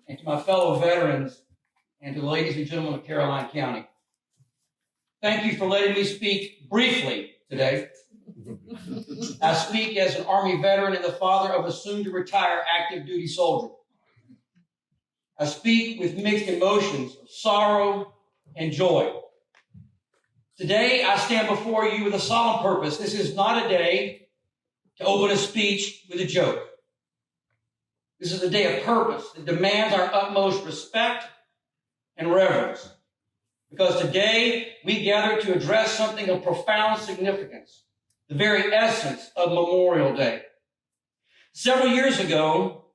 and to my fellow veterans, and to the ladies and gentlemen of Caroline County. Thank you for letting me speak briefly today. I speak as an Army veteran and the father of a soon-to-retire active duty soldier. I speak with mixed emotions of sorrow and joy. Today, I stand before you with a solemn purpose. This is not a day to open a speech with a joke. This is a day of purpose that demands our utmost respect and reverence. Because today, we gather to address something of profound significance, the very essence of Memorial Day. Several years ago,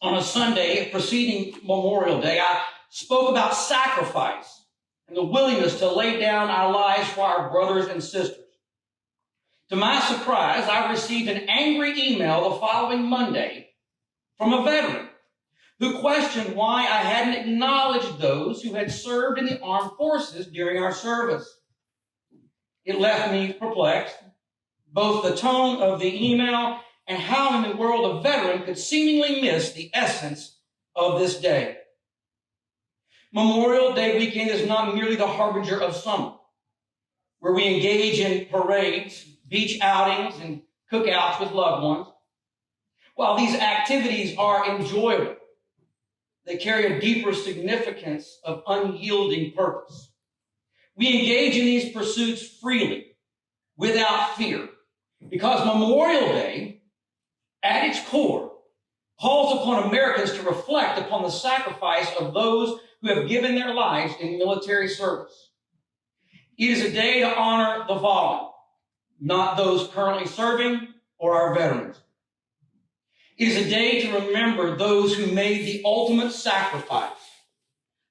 on a Sunday preceding Memorial Day, I spoke about sacrifice and the willingness to lay down our lives for our brothers and sisters. To my surprise, I received an angry email the following Monday from a veteran who questioned why I hadn't acknowledged those who had served in the armed forces during our service. It left me perplexed, both the tone of the email and how in the world a veteran could seemingly miss the essence of this day. Memorial Day weekend is not merely the harbinger of summer, where we engage in parades, beach outings, and cookouts with loved ones. While these activities are enjoyable, they carry a deeper significance of unyielding purpose. We engage in these pursuits freely, without fear, because Memorial Day, at its core, calls upon Americans to reflect upon the sacrifice of those who have given their lives in military service. It is a day to honor the fallen, not those currently serving or our veterans. It is a day to remember those who made the ultimate sacrifice.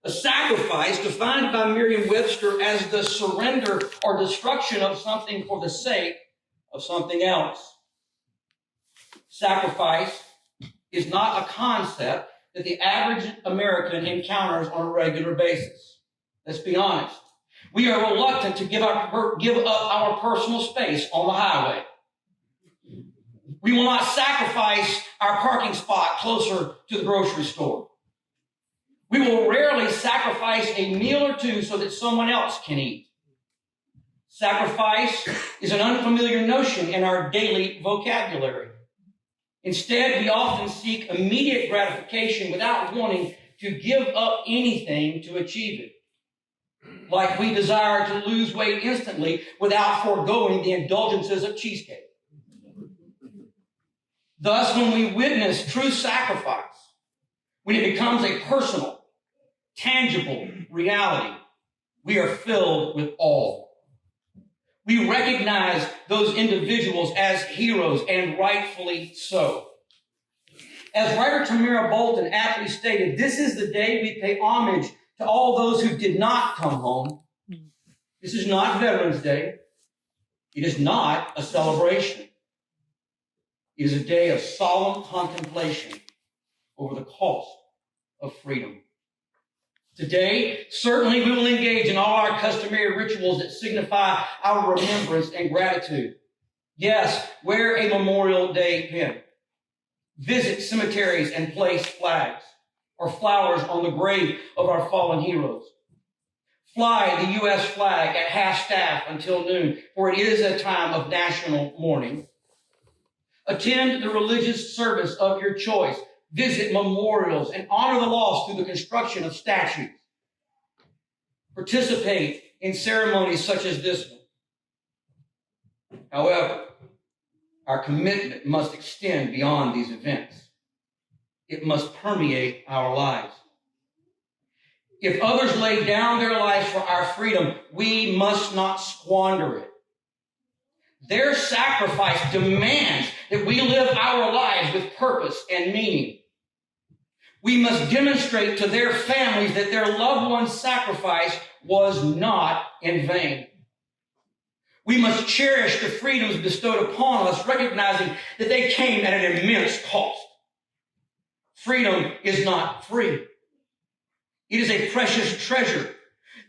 A sacrifice defined by Merriam-Webster as the surrender or destruction of something for the sake of something else. Sacrifice is not a concept that the average American encounters on a regular basis. Let's be honest. We are reluctant to give up our personal space on the highway. We will not sacrifice our parking spot closer to the grocery store. We will rarely sacrifice a meal or two so that someone else can eat. Sacrifice is an unfamiliar notion in our daily vocabulary. Instead, we often seek immediate gratification without wanting to give up anything to achieve it. Like we desire to lose weight instantly without foregoing the indulgences of cheesecake. Thus, when we witness true sacrifice, when it becomes a personal, tangible reality, we are filled with awe. We recognize those individuals as heroes, and rightfully so. As writer Tamara Bolton aptly stated, this is the day we pay homage to all those who did not come home. This is not Veterans Day. It is not a celebration. It is a day of solemn contemplation over the cost of freedom. Today, certainly we will engage in all our customary rituals that signify our remembrance and gratitude. Yes, wear a Memorial Day pin. Visit cemeteries and place flags or flowers on the grave of our fallen heroes. Fly the U.S. flag at half-staff until noon, for it is a time of national mourning. Attend the religious service of your choice. Visit memorials and honor the lost through the construction of statues. Participate in ceremonies such as this one. However, our commitment must extend beyond these events. It must permeate our lives. If others lay down their lives for our freedom, we must not squander it. Their sacrifice demands that we live our lives with purpose and meaning. We must demonstrate to their families that their loved one's sacrifice was not in vain. We must cherish the freedoms bestowed upon us, recognizing that they came at an immense cost. Freedom is not free. It is a precious treasure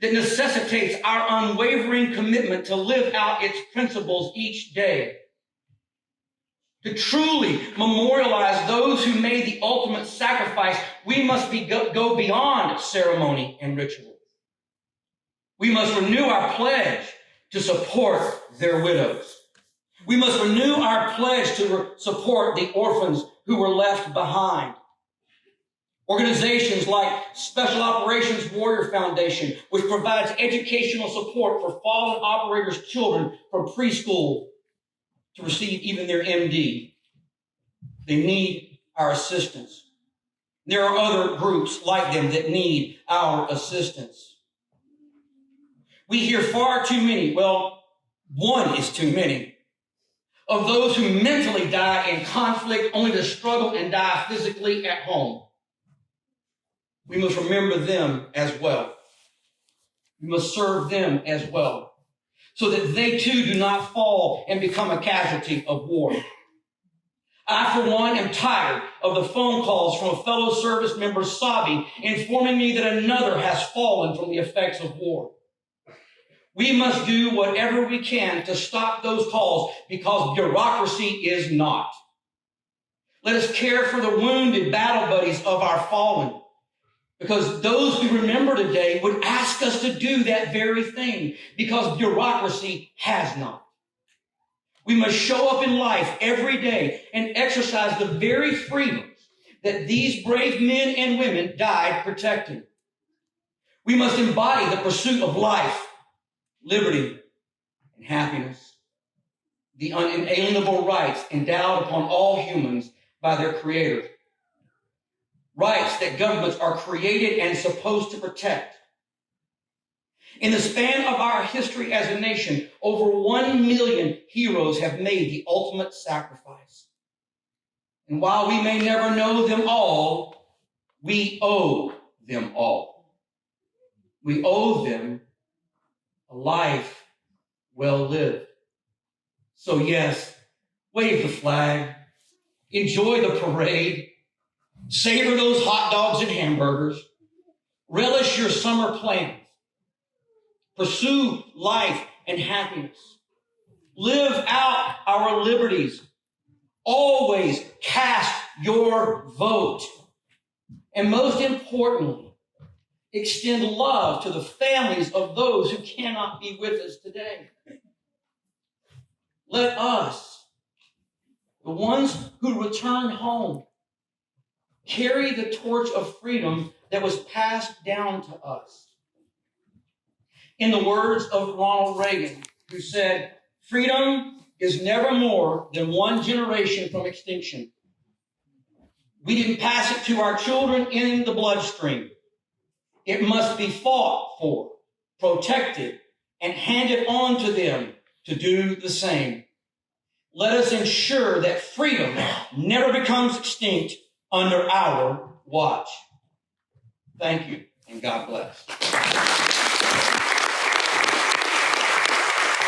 that necessitates our unwavering commitment to live out its principles each day. To truly memorialize those who made the ultimate sacrifice, we must go beyond ceremony and ritual. We must renew our pledge to support their widows. We must renew our pledge to support the orphans who were left behind. Organizations like Special Operations Warrior Foundation, which provides educational support for fallen operators' children from preschool to receive even their MD. They need our assistance. There are other groups like them that need our assistance. We hear far too many, well, one is too many, of those who mentally die in conflict only to struggle and die physically at home. We must remember them as well. We must serve them as well, so that they too do not fall and become a casualty of war. I, for one, am tired of the phone calls from a fellow service member sobbing, informing me that another has fallen from the effects of war. We must do whatever we can to stop those calls because bureaucracy is not. Let us care for the wounded battle buddies of our fallen, because those we remember today would ask us to do that very thing because bureaucracy has not. We must show up in life every day and exercise the very freedoms that these brave men and women died protecting. We must embody the pursuit of life, liberty, and happiness, the unalienable rights endowed upon all humans by their Creator. Rights that governments are created and supposed to protect. In the span of our history as a nation, over 1 million heroes have made the ultimate sacrifice. And while we may never know them all, we owe them all. We owe them a life well lived. So yes, wave the flag, enjoy the parade, savor those hot dogs and hamburgers, relish your summer plans, pursue life and happiness, live out our liberties, always cast your vote, and most importantly, extend love to the families of those who cannot be with us today. Let us, the ones who return home, carry the torch of freedom that was passed down to us. In the words of Ronald Reagan, who said, "Freedom is never more than one generation from extinction. We didn't pass it to our children in the bloodstream. It must be fought for, protected, and handed on to them to do the same. Let us ensure that freedom never becomes extinct under our watch." Thank you, and God bless.